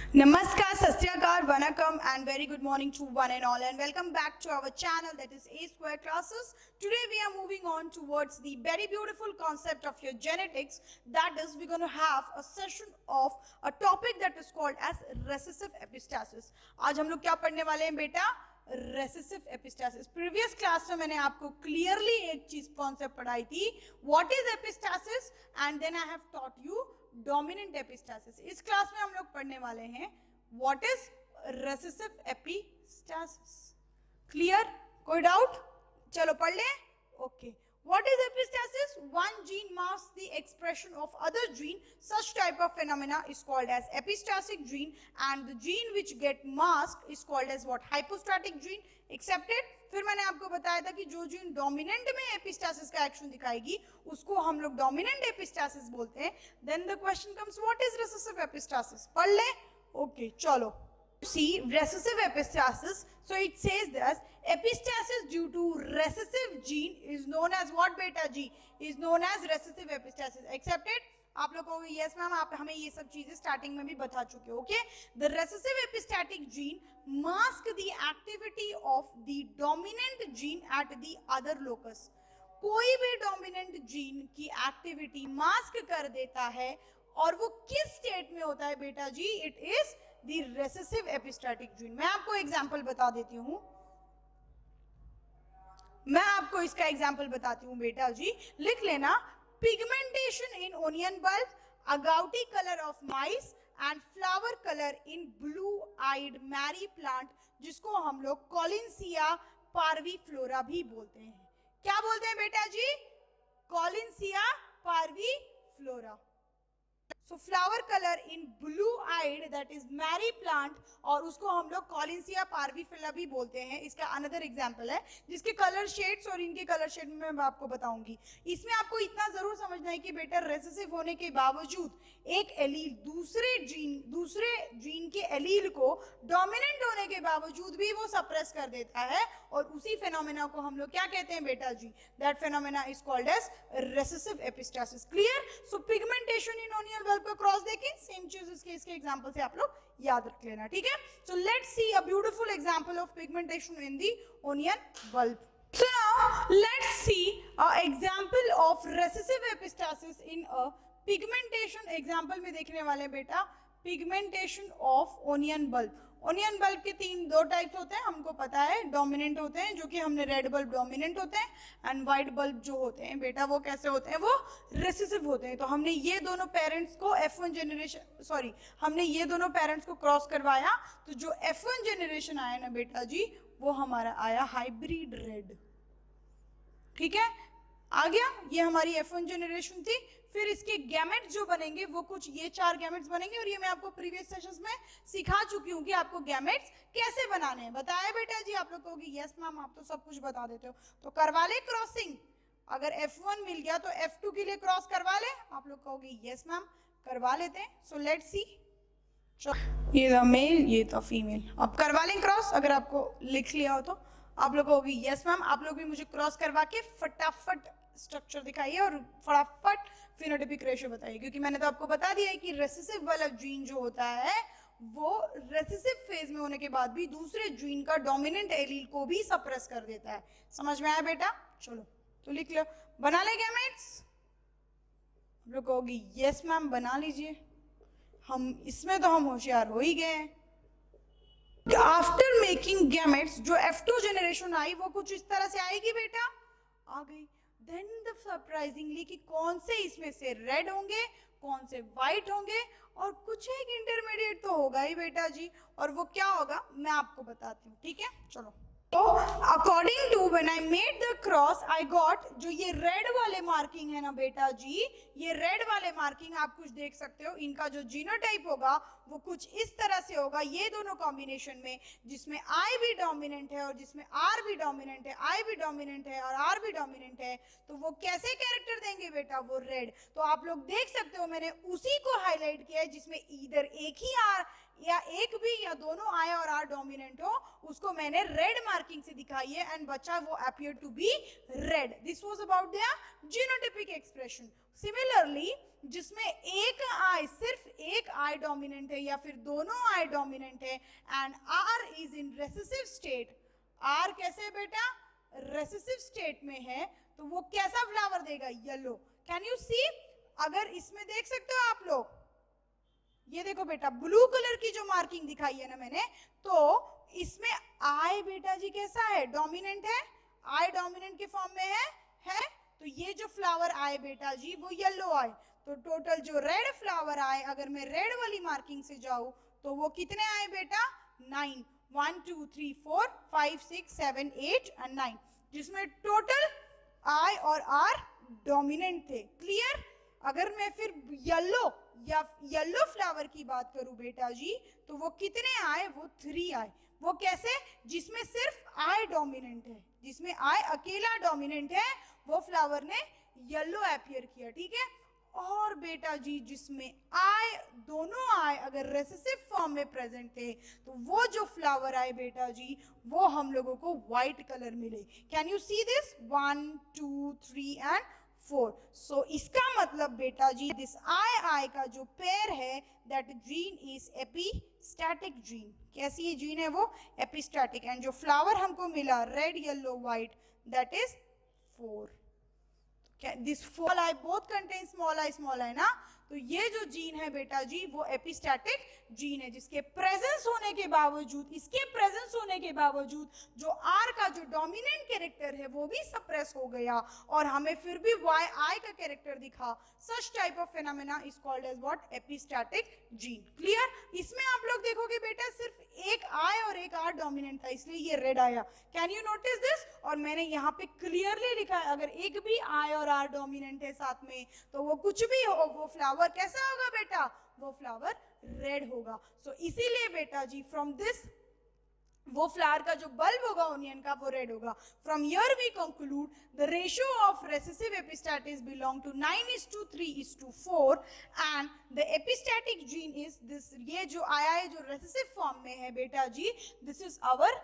Namaskar, Sastyakar, Vanakkam, and very good morning to one and all, and welcome back to our channel that is A Square Classes. Today we are moving on towards the very beautiful concept of your genetics. That is, we're going to have a session of a topic that is called as recessive epistasis. आज हम लोग क्या पढ़ने वाले हैं बेटा? Recessive epistasis. Previous class में मैंने आपको क्लियरली एक चीज कॉन्सेप्ट पढ़ाई थी, what is epistasis, and then I have taught you dominant epistasis. इस क्लास में हम लोग पढ़ने वाले हैं what is recessive epistasis. Clear? कोई डाउट? चलो पढ़ ले. Okay. What is epistasis? One gene masks the expression of other gene. Such type of phenomena is called as epistasic gene, and the gene which get masked is called as what? Hypostatic gene. Accepted? फिर मैंने आपको बताया था कि जो gene dominant में epistasis का action दिखाएगी उसको हम लोग डोमिनेंट एपिस्टासिस बोलते हैं. Then the question comes, what is recessive epistasis? पढ़ ले. Okay, चलो. See recessive epistasis, so it says that epistasis due to recessive gene is known as what beta g? Is known as recessive epistasis. Accepted? आप लोग कहोगे yes ma'am, आप हमें ये सब चीजें स्टार्टिंग में भी बता चुके हो. Okay. The recessive epistatic gene mask the activity of the dominant gene at the other locus. कोई भी डोमिनेंट जीन की एक्टिविटी मास्क कर देता है, और वो किस स्टेट में होता है बेटा जी? It is the recessive epistatic gene. मैं आपको एग्जांपल बता देती हूं. मैं आपको इसका एग्जांपल बताती हूं बेटा जी. लिख लेना. Pigmentation in onion bulb, agouti colour of mice, and flower colour in blue eyed Mary plant, जिसको हम लोग कॉलिन्सिया पार्वीफ्लोरा भी बोलते हैं. क्या बोलते हैं बेटा जी? कॉलिन्सिया पार्वीफ्लोरा. So flower color in blue eyed, that is Mary plant, और उसको हम लोग कॉलिन्सिया पार्वीफिला भी बोलते हैं. इसका अनदर एग्जांपल है जिसके कलर शेड्स और इनके कलर शेड में मैं आपको बताऊंगी. इसमें आपको इतना जरूर समझना है कि बेटा रेसेसिव होने के बावजूद एक एलील दूसरे जीन के एलील को डोमिनेंट होने के बावजूद भी वो सप्रेस कर देता है, और उसी फेनोमेना को हम लोग क्या कहते हैं बेटा जी? That phenomena is called as recessive epistasis. Clear? So pigmentation in onion bulb को क्रॉस देखें, सेम चीज इसके एग्जांपल से आप लोग याद रख लेना. ठीक है? So let's see a beautiful example of pigmentation in the onion bulb. So now let's see an example of recessive epistasis in a pigmentation. Example में देखने वाले बेटा pigmentation of onion bulb. Onion bulb के दो types होते हैं, हमको पता है. डोमिनेंट होते हैं, जो कि हमने रेड बल्ब डोमिनेंट होते हैं, एंड व्हाइट बल्ब जो होते हैं बेटा वो कैसे होते हैं? वो रेसेसिव होते हैं. तो हमने ये दोनों पेरेंट्स को F1 जनरेशन हमने ये दोनों पेरेंट्स को क्रॉस करवाया, तो जो F1 जनरेशन आया ना बेटा जी, वो हमारा आया हाइब्रिड रेड. ठीक है? आ गया. ये हमारी F1 जनरेशन थी. फिर इसके गैमेट्स जो बनेंगे वो कुछ ये 4 गैमेट्स बनेंगे, और ये मैं आपको प्रीवियस सेशंस में सिखा चुकी हूँ कि आपको गैमेट्स कैसे बनाने हैं. बताया बेटा जी? आप लोग कहोगे यस मैम, आप तो सब कुछ बता देते हो. तो करवा ले क्रॉसिंग. अगर F1 मिल गया तो F2 के लिए क्रॉस करवा ले. आप लोग कहोगे यस मैम, करवा लेते हैं. So let's see. ये था मेल, ये था फीमेल. अब करवा लें क्रॉस. अगर आपको लिख लिया हो तो आप लोग कहोगे यस मैम, आप लोग भी मुझे क्रॉस करवा के फटाफट स्ट्रक्चर दिखाइए और फटाफट फिनोटाइपिक रेशियो बताइए, क्योंकि मैंने तो आपको बता दिया है कि रेसेसिव वाला जीन जो होता है वो रेसेसिव फेज में होने के बाद भी दूसरे जीन का डोमिनेंट एलील को भी सप्रेस कर देता है. समझ में आया बेटा? चलो तो लिख लो. बना ले गैमेट्स. आप लोग कहोगे यस मैम, बना लीजिए. हम इसमें तो हम होशियार हो ही गए. आफ्टर मेकिंग गैमेट्स, जो F2 जनरेशन आई वो कुछ इस तरह से आएगी बेटा. आ गई. देन द सरप्राइजिंगली कि कौन से इसमें से रेड होंगे, कौन से व्हाइट होंगे, और कुछ एक इंटरमीडिएट तो होगा ही बेटा जी. और वो क्या होगा मैं आपको बताती हूँ. ठीक है? चलो. तो according to when I made the cross I got, जो ये रेड वाले मार्किंग है ना बेटा जी, ये रेड वाले मार्किंग आप कुछ देख सकते हो. इनका जो जीनोटाइप होगा वो कुछ इस तरह से होगा. ये दोनों कॉम्बिनेशन में, जिसमें I भी डोमिनेंट है और जिसमें R भी डोमिनेंट है, I भी डोमिनेंट है और R भी डोमिनेंट है, तो वो कैसे कैरेक्टर देंगे बेटा? वो रेड. तो आप लोग देख सकते हो मैंने उसी को हाईलाइट किया है जिसमें इधर एक ही R या एक भी या दोनों आई और आर डोमिनेंट हो, उसको मैंने रेड मार्किंग से दिखाई है एंड बचा वो appear to be red. This was about the genotypic expression. Similarly जिसमें एक आई, सिर्फ एक आई डोमिनेंट है या फिर दोनों आई डोमिनेंट है and R is in recessive state. R कैसे है बेटा? रेसेसिव स्टेट में है, तो वो कैसा फ्लावर देगा? येलो. Can you see? अगर इसमें देख सकते हो आप लोग, ये देखो बेटा ब्लू कलर की जो मार्किंग दिखाई है ना मैंने, तो इसमें आई बेटा जी कैसा है? डोमिनेंट है. आई डोमिनेंट के फॉर्म में है. तो ये जो फ्लावर आए बेटा जी वो येलो आए. तो टोटल जो रेड फ्लावर आए, अगर मैं रेड वाली मार्किंग से जाऊं तो वो कितने आए बेटा? 9. 1 2 3 4 5 6 7 8 एंड 9, जिसमें टोटल आई और आर डोमिनेंट थे. क्लियर? अगर मैं फिर येलो फ्लावर की बात करूं बेटा जी, तो वो कितने आए? वो 3 आए. वो कैसे? जिसमें सिर्फ आई डोमिनेंट है, जिसमें आई अकेला डोमिनेंट है, वो फ्लावर ने येलो अपीयर किया. ठीक है? और बेटा जी जिसमें आई, दोनों आई अगर रेसेसिव फॉर्म में प्रेजेंट थे, तो वो जो फ्लावर आए बेटा जी वो हम लोगों को व्हाइट कलर मिले. Can you see this? 1 2 3 and 4. सो इसका मतलब बेटा जी दिस आई का जो पेयर है that gene is epistatic gene. कैसी ये जीन है? वो एपिस्टैटिक. एंड जो फ्लावर हमको मिला red yellow white, that is 4. This four I both contain small I ना. तो ये जो जीन है बेटा जी वो एपिस्टैटिक जीन है, जिसके प्रेजेंस होने के बावजूद, इसके प्रेजेंस होने के बावजूद जो आर का जो डोमिनेंट कैरेक्टर है वो भी सप्रेस हो गया और हमें फिर भी वाई आई का कैरेक्टर दिखा. Such type of phenomena is called as what? Epistatic gene. Clear? इसमें आप लोग देखोगे बेटा सिर्फ एक आई और एक आर डोमिनेंट था, इसलिए ये रेड आया. Can you notice this? और मैंने यहाँ पे क्लियरली लिखा है अगर एक भी आई और आर डोमिनेंट है साथ में, तो वो कुछ भी हो, वो फ्लावर कैसा होगा बेटा? वो फ्लावर रेड होगा. सो इसीलिए बेटा जी फ्रॉम दिस, वो फ्लावर का जो बल्ब होगा ओनियन का वो रेड होगा. From here we conclude the ratio of recessive epistasis belong to 9:3:4 and the epistatic gene is this. ये जो आया है जो रेसेसिव फॉर्म में है बेटा जी, this is our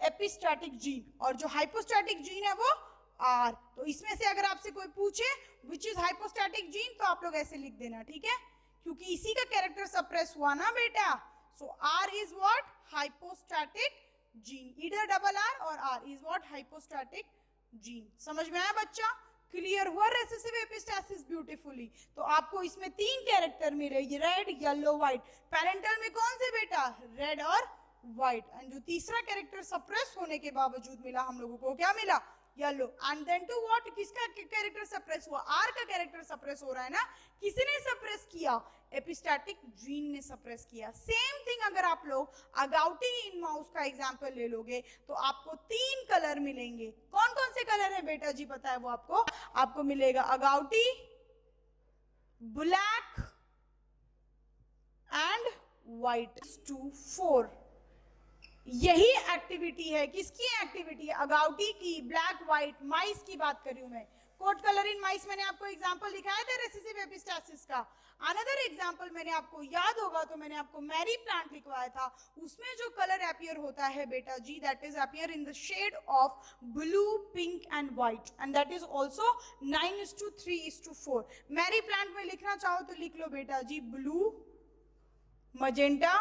epistatic gene. और जो हाइपोस्टैटिक जीन है वो आर. तो इसमें से अगर आपसे कोई पूछे विच इज हाइपोस्टैटिक जीन, तो आप लोग ऐसे लिख देना. ठीक है? क्योंकि इसी का कैरेक्टर सप्रेस हुआ ना बेटा. So R is what? Hypostatic gene. Either double R or R is what? Hypostatic gene. समझ में आया बच्चा? क्लियर हुआ रेसेसिव एपिस्टैसिस ब्यूटीफुली? तो आपको इसमें 3 कैरेक्टर मिले, रेड येलो व्हाइट. पेरेंटल में कौन से बेटा? रेड और व्हाइट. एंड जो तीसरा कैरेक्टर सप्रेस होने के बावजूद मिला हम लोगों को, क्या मिला? Yellow. And then to what? किसका कैरेक्टर सप्रेस हुआ? आर का कैरेक्टर सप्रेस हो रहा है ना. किसने सप्रेस किया? एपिस्टैटिक जीन ने सप्रेस किया. सेम थिंग अगर आप लोग अगाउटी इन माउस का एग्जांपल ले लोगे तो आपको 3 कलर मिलेंगे. कौन कौन से कलर है बेटा जी पता है वो आपको? आपको मिलेगा अगाउटी, ब्लैक एंड व्हाइट. 2 4 यही एक्टिविटी है. किसकी एक्टिविटी है? अगाउटी की. ब्लैक व्हाइट माइस की बात कर रही हूं मैं. कोट कलर इन माइस मैंने आपको एग्जांपल दिखाया था रेसेसिव एपिस्टैसिस का. अनदर एग्जांपल मैंने आपको याद होगा तो मैंने आपको मैरी प्लांट लिखवाया था. उसमें जो कलर अपीयर होता है बेटा जी that is appear in the shade of blue, pink and white and that is also 9:3:4. Mary plant में लिखना चाहो तो लिख लो बेटा जी blue, magenta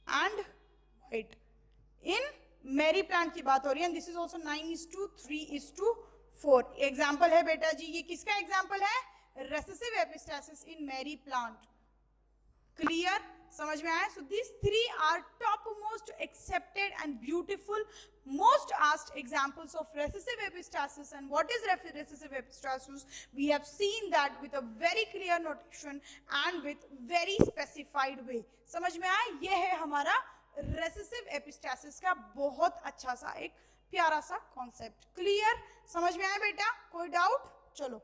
and white. In Mary plant की बात हो रही है. This is also 9:3:4. एग्जांपल है बेटा जी. ये किसका एग्जांपल है? Recessive epistasis in Mary plant. Clear? समझ में आया? So this 3 are top most accepted and beautiful most asked examples of recessive epistasis. And what is recessive epistasis? We have seen that with a very clear notation and with very specified way. समझ में आया? ये है हमारा recessive epistasis का बहुत अच्छा सा एक प्यारा सा कॉन्सेप्ट. क्लियर? समझ में आया बेटा? कोई डाउट? चलो,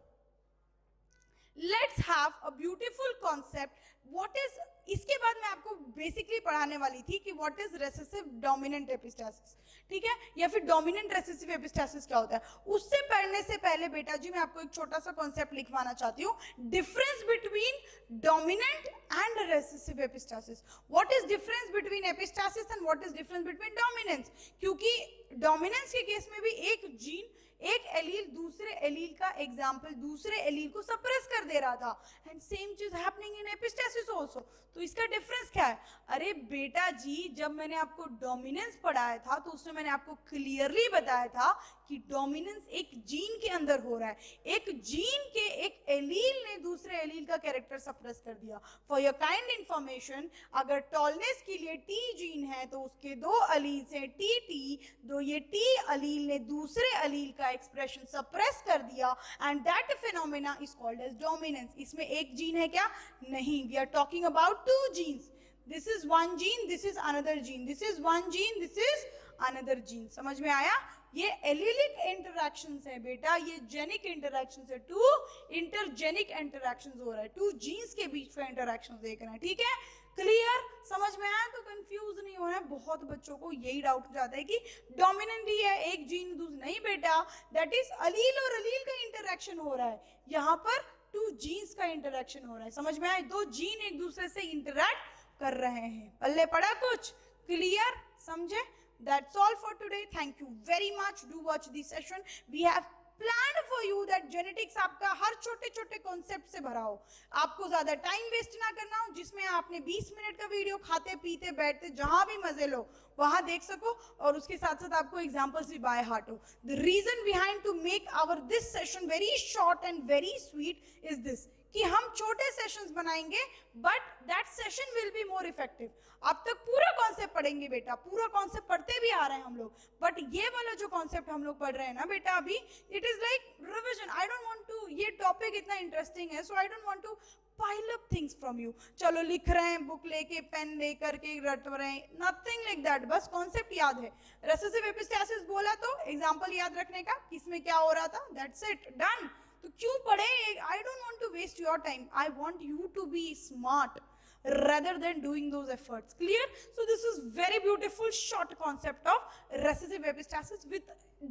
let's have a beautiful concept what is, इसके बाद मैं आपको बेसिकली पढ़ाने वाली थी कि what is recessive dominant epistasis, ठीक है, या फिर डोमिनेंट रेसेसिव एपिस्टासिस क्या होता है। उससे पढ़ने से पहले बेटा जी मैं आपको एक छोटा सा कॉन्सेप्ट लिखवाना चाहती हूँ, difference between dominant and recessive epistasis. What is difference between epistasis and what is difference between dominance, क्योंकि डोमिनेंस के केस में भी एक जीन, एक एलील दूसरे एलील का एग्जाम्पल, दूसरे एलील को सप्रेस कर दे रहा था, एंड सेम चीज हैपनिंग इन एपिस्टासिस आल्सो। तो इसका डिफरेंस क्या है? अरे बेटा जी जब मैंने आपको डोमिनेंस पढ़ाया था तो उसमें मैंने आपको क्लियरली बताया था कि डोमिनेंस एक जीन के अंदर हो रहा है, एक जीन के एक एलील ने दूसरे एलील का कैरेक्टर सप्रेस कर दिया। फॉर योर काइंड इंफॉर्मेशन, अगर टॉलनेस के लिए टी जीन है तो उसके दो अलील से टी टी, दो ये टी अलील ने दूसरे अलील का एक्सप्रेशन सप्रेस कर दिया, and that phenomena is called as dominance. इसमें एक जीन है क्या? नहीं, we are talking about two genes. This is one gene, this is another gene. This is one gene, this is another gene. समझ में आया? ये एलिलिक इंटरैक्शंस है बेटा, ये जेनिक इंटरैक्शंस है, टू इंटरजेनिक इंटरैक्शंस हो रहा है, टू जीन्स के बीच में इंटरैक्शंस देख रहे हैं, ठीक है, क्लियर, समझ में आया? तो कंफ्यूज नहीं होना है। बहुत बच्चों को यही डाउट हो जाता है कि डोमिनेंट ही है एक जीन दूसरा, नहीं बेटा, दैट इज अलील और अलील का इंटरैक्शन हो रहा है, यहाँ पर टू जीन्स का इंटरैक्शन हो रहा है, समझ में आया? दो जीन एक दूसरे से इंटरैक्ट कर रहे हैं। पल्ले पड़ा कुछ? क्लियर, समझे? That's all for today. Thank you very much. Do watch the session. We have planned for you that genetics आपका हर छोटे छोटे कॉन्सेप्ट से भरा हो, आपको ज्यादा टाइम वेस्ट ना करना हो, जिसमें आपने 20 मिनट का वीडियो खाते पीते बैठते जहां भी मजे लो वहां देख सको, और उसके साथ साथ आपको एग्जांपल्स भी बाय हार्ट हो। The reason behind to make our this session very short and very sweet is this, कि हम छोटे सेशंस बनाएंगे but that session will be more effective. अब तक पूरा कॉन्सेप्ट पढ़ेंगे बेटा, पूरा कॉन्सेप्ट पढ़ते भी आ रहे हैं हम लोग, बट ये वाला जो कॉन्सेप्ट हम लोग पढ़ रहे हैं ना बेटा अभी, it is like revision. I don't want to, ये टॉपिक इतना इंटरेस्टिंग है, so I don't want to pile up things from you. चलो लिख रहे हैं, बुक लेके पेन लेकर के रट रहे हैं, नथिंग लाइक दैट, बस कॉन्सेप्ट याद है। रेसेसिव एपिस्टासिस बोला तो एग्जांपल याद रखने का, किसमें क्या हो रहा था, दैट्स इट, डन। तो क्यों पढ़े? I don't want to waste your time. I want you to be smart rather than doing those efforts. Clear? So this is very beautiful short concept of recessive epistasis with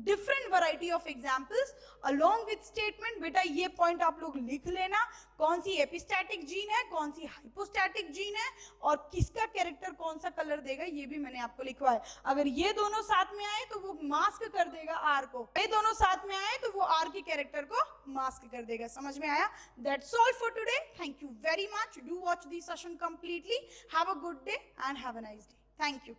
different variety of examples along with statement. बेटा ये point आप लोग लिख लेना, कौन सी epistatic gene है, कौन सी hypostatic gene है, और किसका कैरेक्टर कौन सा कलर देगा, ये भी मैंने आपको लिखवा है। अगर ये दोनों साथ में आए तो वो मास्क कर देगा आर को, ये दोनों साथ में आए तो वो आर के कैरेक्टर को मास्क कर देगा। समझ में आया? That's all for today. Thank you very much. Do watch the session completely. Have a good day and have a nice day. Thank you.